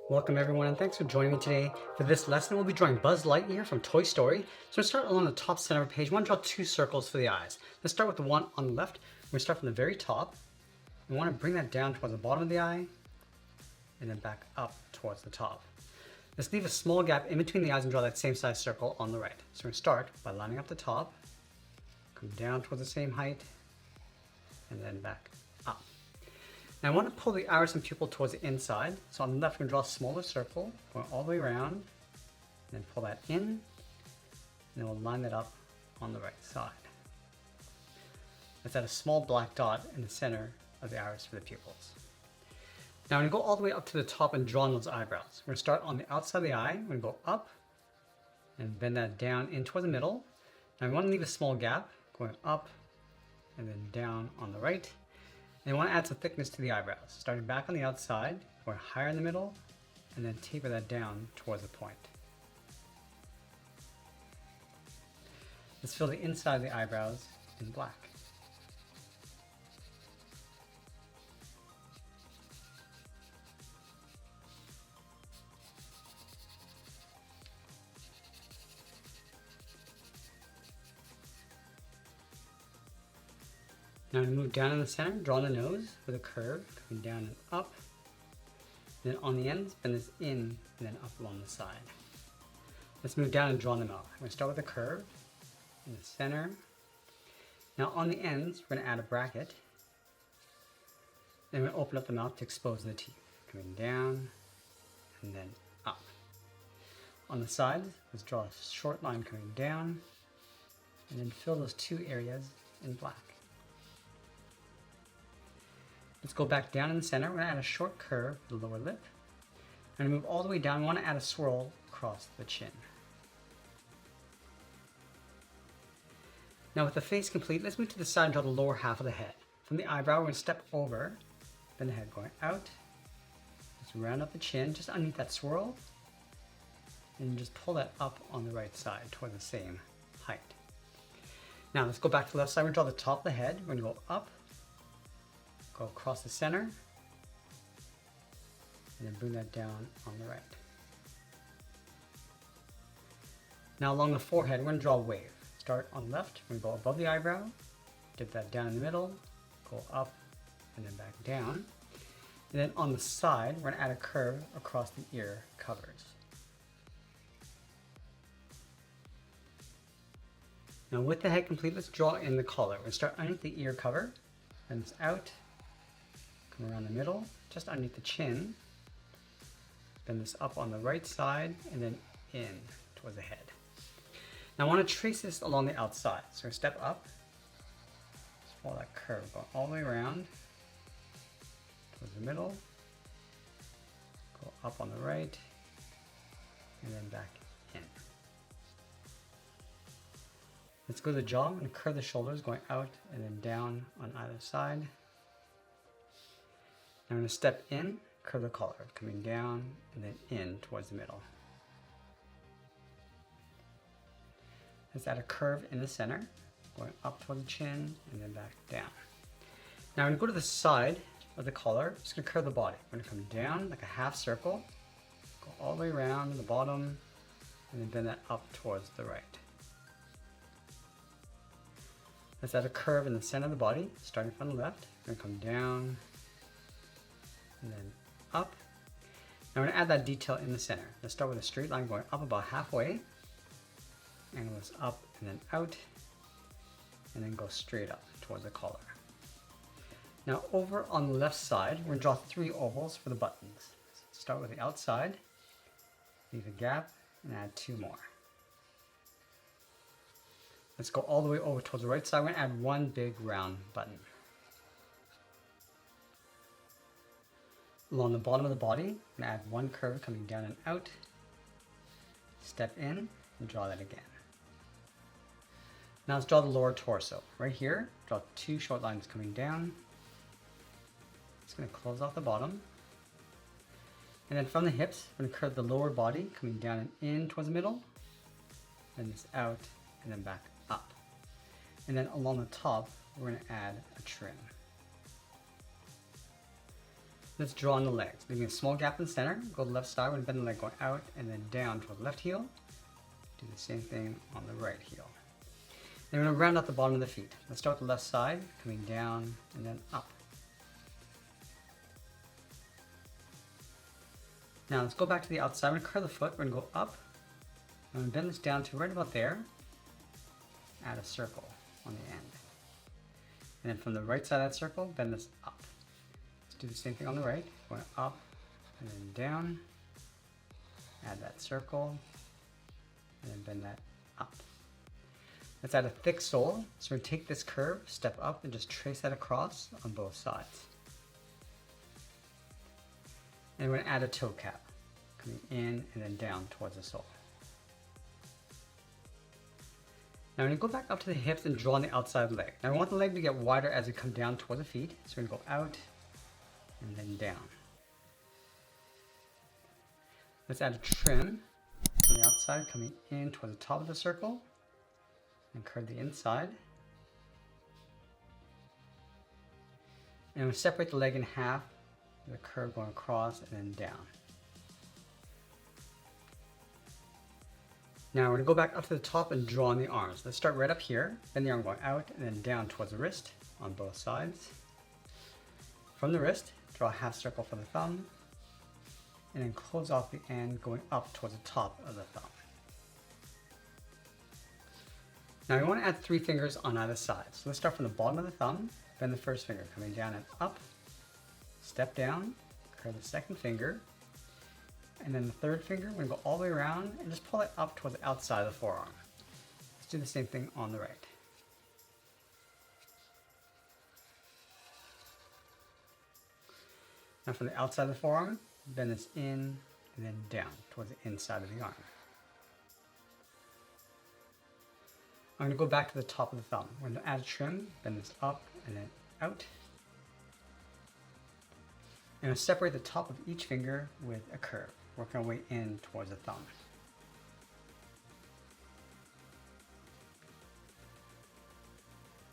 Welcome everyone and thanks for joining me today. For this lesson we'll be drawing Buzz Lightyear from Toy Story. So we'll start along the top center of the page. We want to draw two circles for the eyes. Let's start with the one on the left. We're going to start from the very top. We want to bring that down towards the bottom of the eye and then back up towards the top. Let's leave a small gap in between the eyes and draw that same size circle on the right. So we're going to start by lining up the top, come down towards the same height, and then back up. Now I want to pull the iris and pupil towards the inside. So on the left, we're going to draw a smaller circle, going all the way around, and then pull that in, and then we'll line that up on the right side. Let's add a small black dot in the center of the iris for the pupils. Now I'm going to go all the way up to the top and draw on those eyebrows. We're going to start on the outside of the eye. We're going to go up and bend that down in towards the middle. Now we want to leave a small gap, going up and then down on the right. And we want to add some thickness to the eyebrows. Starting back on the outside, going higher in the middle, and then taper that down towards the point. Let's fill the inside of the eyebrows in black. Now I'm going to move down in the center, draw the nose with a curve, coming down and up. Then on the ends, bend this in and then up along the side. Let's move down and draw the mouth. I'm going to start with a curve in the center. Now on the ends, we're going to add a bracket. Then we're going to open up the mouth to expose the teeth. Coming down and then up. On the sides, let's draw a short line coming down and then fill those two areas in black. Let's go back down in the center. We're going to add a short curve for the lower lip. I'm going to move all the way down. We want to add a swirl across the chin. Now with the face complete, let's move to the side and draw the lower half of the head. From the eyebrow, we're going to step over, bend the head going out. Let's round up the chin just underneath that swirl. And just pull that up on the right side toward the same height. Now let's go back to the left side. We're going to draw the top of the head. We're going to go up. Go across the center, and then bring that down on the right. Now along the forehead, we're going to draw a wave. Start on the left, we're going to go above the eyebrow, dip that down in the middle, go up, and then back down. And then on the side, we're going to add a curve across the ear covers. Now with the head complete, let's draw in the collar. We're going to start underneath the ear cover, bend this out, come around the middle, just underneath the chin, bend this up on the right side, and then in towards the head. Now I want to trace this along the outside. So we're going to step up, just follow that curve, go all the way around, towards the middle, go up on the right, and then back in. Let's go to the jaw. I'm going to curve the shoulders, going out and then down on either side. Now I'm going to step in, curve the collar, coming down and then in towards the middle. Let's add a curve in the center, going up towards the chin and then back down. Now I'm going to go to the side of the collar. I'm just going to curve the body. I'm going to come down like a half circle, go all the way around to the bottom, and then bend that up towards the right. Let's add a curve in the center of the body, starting from the left. We're going to come down and then up. Now we're going to add that detail in the center. Let's start with a straight line going up about halfway. Angle this up and then out. And then go straight up towards the collar. Now over on the left side, we're going to draw 3 ovals for the buttons. So start with the outside, leave a gap, and add 2 more. Let's go all the way over towards the right side. We're going to add 1 big round button. Along the bottom of the body, I'm going to add 1 curve coming down and out. Step in and draw that again. Now let's draw the lower torso. Right here, draw 2 short lines coming down. It's going to close off the bottom. And then from the hips, we're going to curve the lower body coming down and in towards the middle. And this out and then back up. And then along the top, we're going to add a trim. Let's draw on the legs, leaving a small gap in the center. Go to the left side, we're going to bend the leg going out and then down toward the left heel. Do the same thing on the right heel. Then we're going to round out the bottom of the feet. Let's start with the left side, coming down and then up. Now let's go back to the outside. We're going to curl the foot. We're going to go up. I'm going to bend this down to right about there. Add a circle on the end. And then from the right side of that circle, bend this up. Let's do the same thing on the right. Going up and then down. Add that circle. And then bend that up. Let's add a thick sole. So we're going to take this curve, step up, and just trace that across on both sides. And we're going to add a toe cap, coming in and then down towards the sole. Now we're going to go back up to the hips and draw on the outside leg. Now we want the leg to get wider as we come down toward the feet. So we're going to go out and then down. Let's add a trim on the outside, coming in toward the top of the circle. And curve the inside. And we'll separate the leg in half. The curve going across and then down. Now we're going to go back up to the top and draw on the arms. Let's start right up here, bend the arm going out and then down towards the wrist on both sides. From the wrist, draw a half circle for the thumb, and then close off the end going up towards the top of the thumb. Now we want to add 3 fingers on either side. So let's start from the bottom of the thumb, bend the first finger coming down and up. Step down, curve the second finger, and then the third finger, we're going to go all the way around and just pull it up toward the outside of the forearm. Let's do the same thing on the right. Now from the outside of the forearm, bend this in and then down towards the inside of the arm. I'm going to go back to the top of the thumb. We're going to add a trim, bend this up and then out. And I'll separate the top of each finger with a curve, working our way in towards the thumb.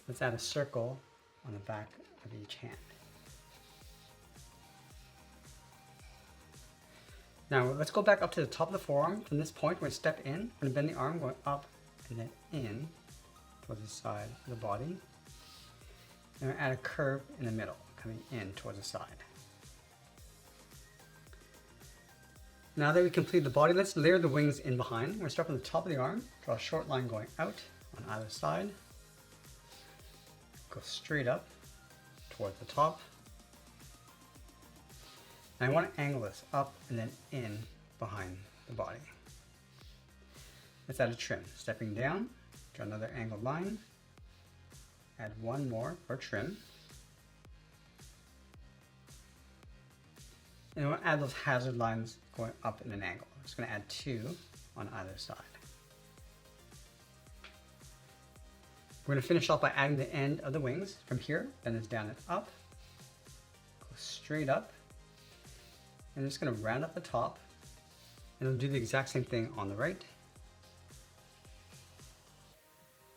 Let's add a circle on the back of each hand. Now let's go back up to the top of the forearm. From this point, we're going to step in. We're going to bend the arm going up and then in towards the side of the body. And we're going to add a curve in the middle, coming in towards the side. Now that we completed the body, let's layer the wings in behind. We're going to start from the top of the arm, draw a short line going out on either side. Go straight up towards the top. And I want to angle this up and then in behind the body. Let's add a trim. Stepping down, draw another angled line. Add one more for trim. And we'll add those hazard lines going up in an angle. I'm just going to add 2 on either side. We're going to finish off by adding the end of the wings. From here, bend this down and up. Go straight up. And I'm just going to round up the top. And we'll do the exact same thing on the right.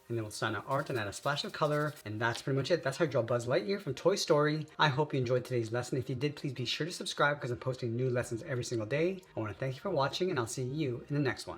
And then we'll sign our art and add a splash of color. And that's pretty much it. That's how I draw Buzz Lightyear from Toy Story. I hope you enjoyed today's lesson. If you did, please be sure to subscribe because I'm posting new lessons every single day. I want to thank you for watching and I'll see you in the next one.